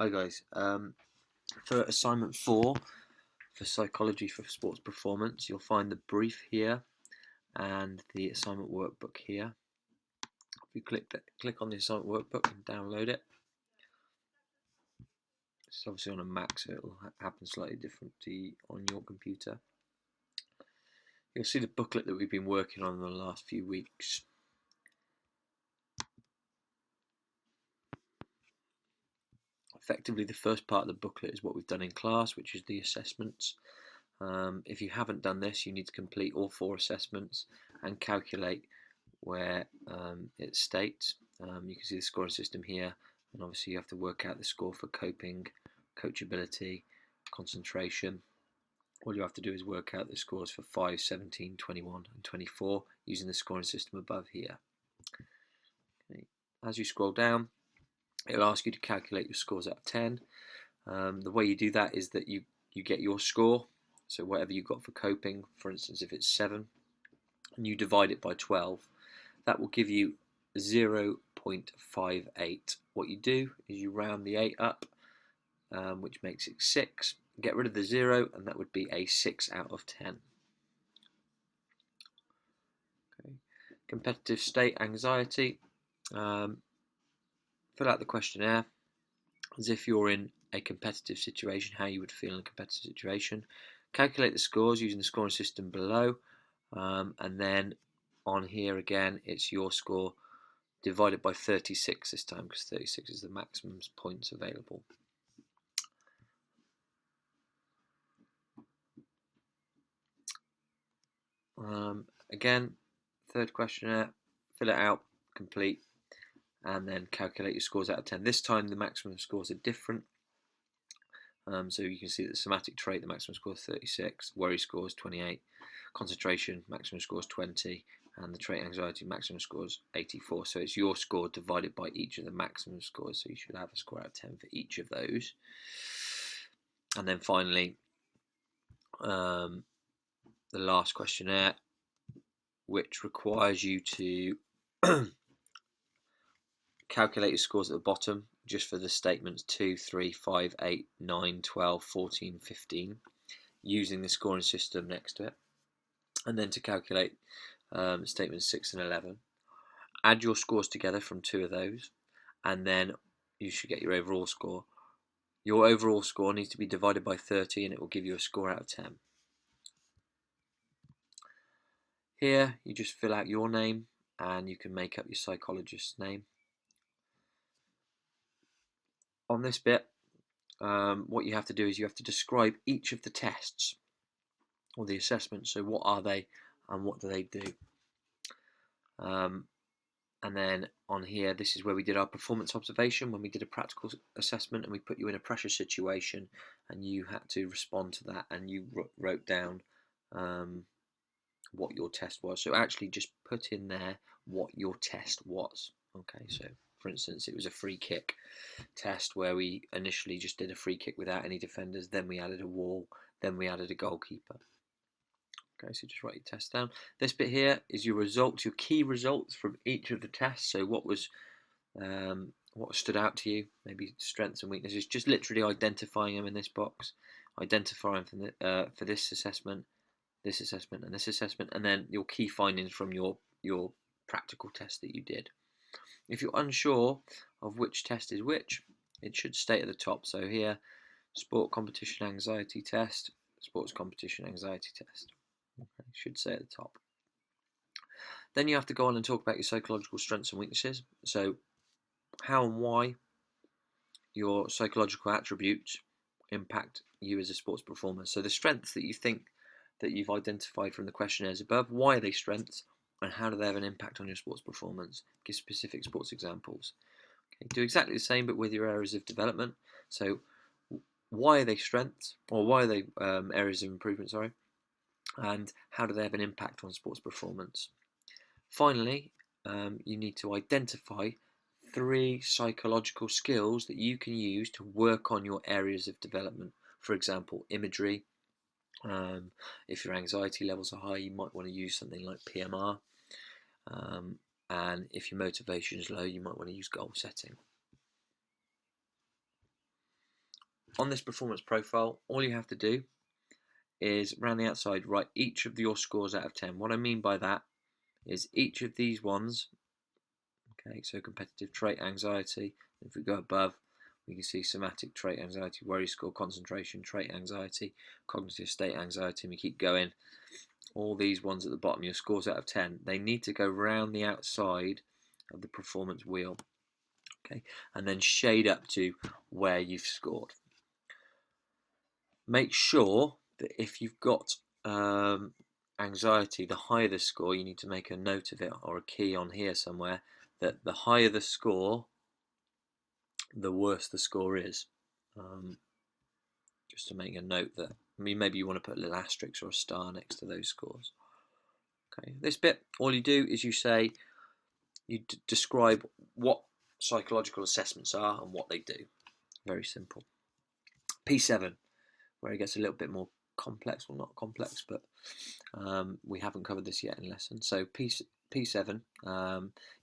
Hi guys. For assignment 4 for psychology for sports performance, you'll find the brief here and the assignment workbook here. If you click on the assignment workbook and download it, it's obviously on a Mac, so it will happen slightly differently on your computer. You'll see the booklet that we've been working on in the last few weeks. Effectively, the first part of the booklet is what we've done in class, which is the assessments. If you haven't done this, you need to complete all 4 assessments and calculate where it states. You can see the scoring system here, and obviously you have to work out the score for coping, coachability, concentration. All you have to do is work out the scores for 5, 17, 21 and 24 using the scoring system above here. Okay. As you scroll down, it'll ask you to calculate your scores out of 10. The way you do that is that you get your score, so whatever you got for coping, for instance if it's 7, and you divide it by 12, that will give you 0.58. What you do is you round the 8 up, which makes it 6, get rid of the 0, and that would be a 6 out of 10. Okay. Competitive state, anxiety. Fill out the questionnaire as if you're in a competitive situation, how you would feel in a competitive situation. Calculate the scores using the scoring system below, and then on here again it's your score divided by 36 this time, because 36 is the maximum points available. Again, third questionnaire, fill it out, complete, and then calculate your scores out of 10. This time the maximum scores are different. So you can see that the somatic trait, the maximum score is 36, worry score is 28, concentration, maximum score is 20, and the trait anxiety, maximum score is 84. So it's your score divided by each of the maximum scores, so you should have a score out of 10 for each of those. And then finally, the last questionnaire, which requires you to calculate your scores at the bottom just for the statements 2, 3, 5, 8, 9, 12, 14, 15 using the scoring system next to it, and then to calculate statements 6 and 11. Add your scores together from 2 of those, and then you should get your overall score. Your overall score needs to be divided by 30 and it will give you a score out of 10. Here you just fill out your name and you can make up your psychologist's name. On this bit, what you have to do is you have to describe each of the tests or the assessments. So what are they and what do they do? And then on here, this is where we did our performance observation, when we did a practical assessment and we put you in a pressure situation and you had to respond to that, and you wrote down what your test was. So actually just put in there what your test was. Okay, so for instance, it was a free kick test where we initially just did a free kick without any defenders, then we added a wall, then we added a goalkeeper. Okay, so just write your test down. This bit here is your results, your key results from each of the tests. So what stood out to you, maybe strengths and weaknesses, just literally identifying them in this box, identifying for this assessment, this assessment, and this assessment, and then your key findings from your practical test that you did. If you're unsure of which test is which, it should state at the top. So here, sport competition anxiety test, sports competition anxiety test. Okay, should say at the top. Then you have to go on and talk about your psychological strengths and weaknesses. So how and why your psychological attributes impact you as a sports performer. So the strengths that you think that you've identified from the questionnaires above, why are they strengths and how do they have an impact on your sports performance? Give specific sports examples. Okay, do exactly the same but with your areas of development. So why are they strengths, or why are they areas of improvement, sorry, and how do they have an impact on sports performance? Finally, you need to identify 3 psychological skills that you can use to work on your areas of development. For example, imagery. If your anxiety levels are high, you might want to use something like PMR. And if your motivation is low, you might want to use goal setting. on this performance profile, all you have to do is around the outside write each of your scores out of 10. What I mean by that is each of these ones, okay, so competitive trait anxiety, if we go above, we can see somatic trait anxiety, worry score, concentration trait anxiety, cognitive state anxiety, and we keep going. All these ones at the bottom, your scores out of 10, they need to go round the outside of the performance wheel, okay, and then shade up to where you've scored. Make sure that if you've got anxiety, the higher the score, you need to make a note of it or a key on here somewhere, that the higher the score, the worse the score is. Just to make a note that, I mean, maybe you want to put a little asterisk or a star next to those scores. Okay, this bit, all you do is you say, you describe what psychological assessments are and what they do. Very simple. P7, where it gets a little bit more complex, well, not complex, but we haven't covered this yet in lesson. So P7,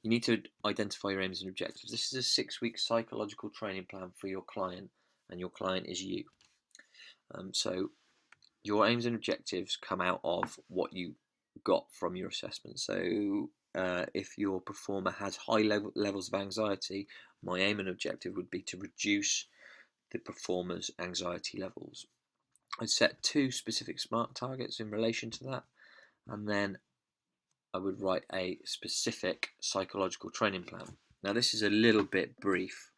you need to identify your aims and objectives. This is a 6-week psychological training plan for your client, and your client is you. So your aims and objectives come out of what you got from your assessment. So if your performer has high levels of anxiety, my aim and objective would be to reduce the performer's anxiety levels. I'd set 2 specific SMART targets in relation to that, and then I would write a specific psychological training plan. Now this is a little bit brief,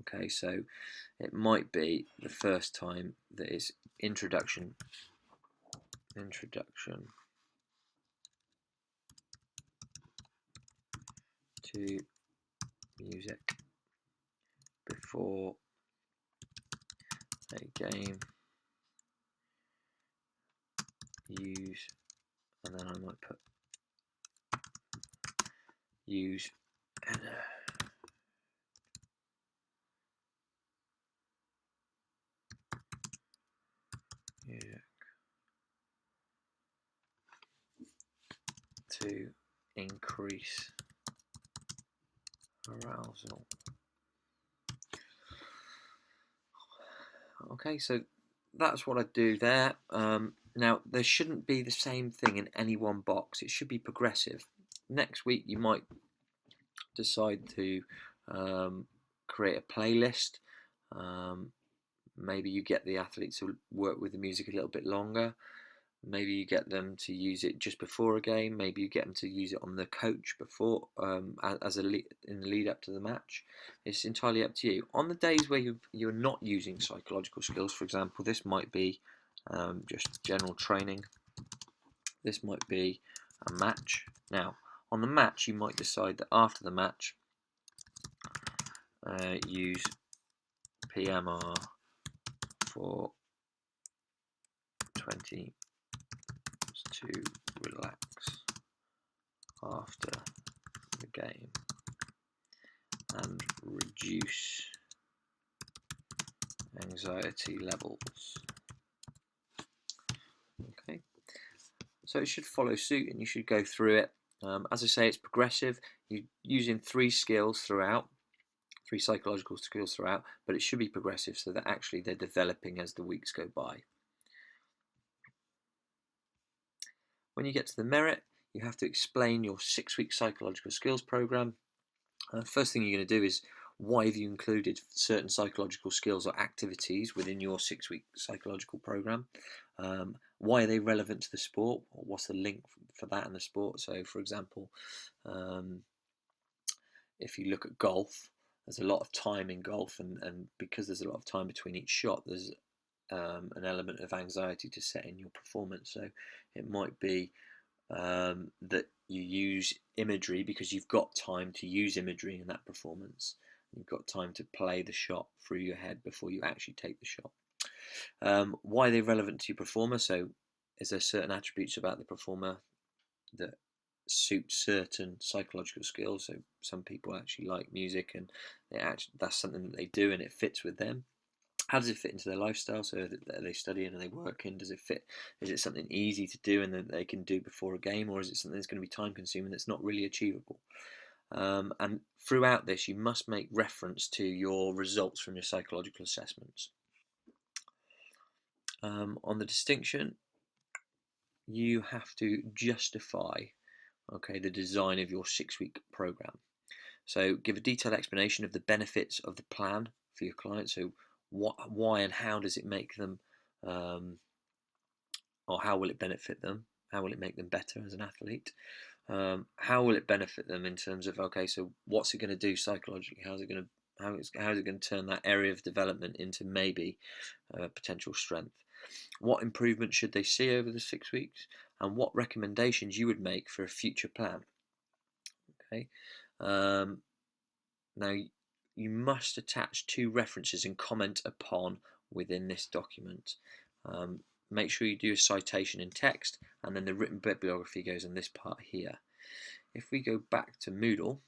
okay, so it might be the first time that it's introduction to music before a game, use, and then I might put use music to increase arousal. Okay, so that's what I do there. Now, there shouldn't be the same thing in any one box. It should be progressive. Next week, you might decide to create a playlist. Maybe you get the athletes to work with the music a little bit longer. Maybe you get them to use it just before a game. Maybe you get them to use it on the coach before, in the lead up to the match. It's entirely up to you. On the days where you're not using psychological skills, for example, this might be just general training. This might be a match. Now, on the match, you might decide that after the match, use PMR for 20 to relax after the game and reduce anxiety levels. Okay, so it should follow suit and you should go through it. As I say, it's progressive. You're using 3 skills throughout, 3 psychological skills throughout, but it should be progressive so that actually they're developing as the weeks go by. When you get to the merit, you have to explain your 6-week psychological skills program. First thing you're going to do is, why have you included certain psychological skills or activities within your 6-week psychological program? Why are they relevant to the sport? Or what's the link for that in the sport? So, for example, if you look at golf, there's a lot of time in golf, and because there's a lot of time between each shot, there's an element of anxiety to set in your performance. So it might be that you use imagery because you've got time to use imagery in that performance. You've got time to play the shot through your head before you actually take the shot. Why are they relevant to your performer? So is there certain attributes about the performer that suit certain psychological skills? So some people actually like music and that's something that they do and it fits with them. How does it fit into their lifestyle? So are they studying and they working? Does it fit? Is it something easy to do and that they can do before a game, or is it something that's going to be time consuming that's not really achievable? And throughout this, you must make reference to your results from your psychological assessments. On the distinction, you have to justify, okay, the design of your 6-week program. So give a detailed explanation of the benefits of the plan for your client. So why and how does it make them, or how will it benefit them? How will it make them better as an athlete? How will it benefit them in terms of, okay, so what's it going to do psychologically? How is it going to turn that area of development into maybe potential strength? What improvement should they see over the 6 weeks, and what recommendations you would make for a future plan? Okay. Now you must attach 2 references and comment upon within this document. Make sure you do a citation in text, and then the written bibliography goes in this part here. If we go back to Moodle,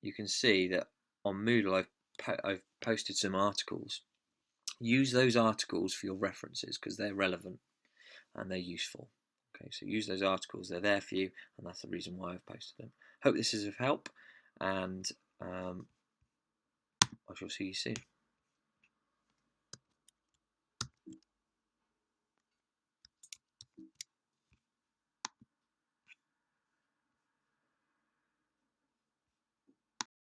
you can see that on Moodle I've posted some articles. Use those articles for your references because they're relevant and they're useful. Okay, so use those articles, they're there for you, and that's the reason why I've posted them. Hope this is of help, and I shall see you soon.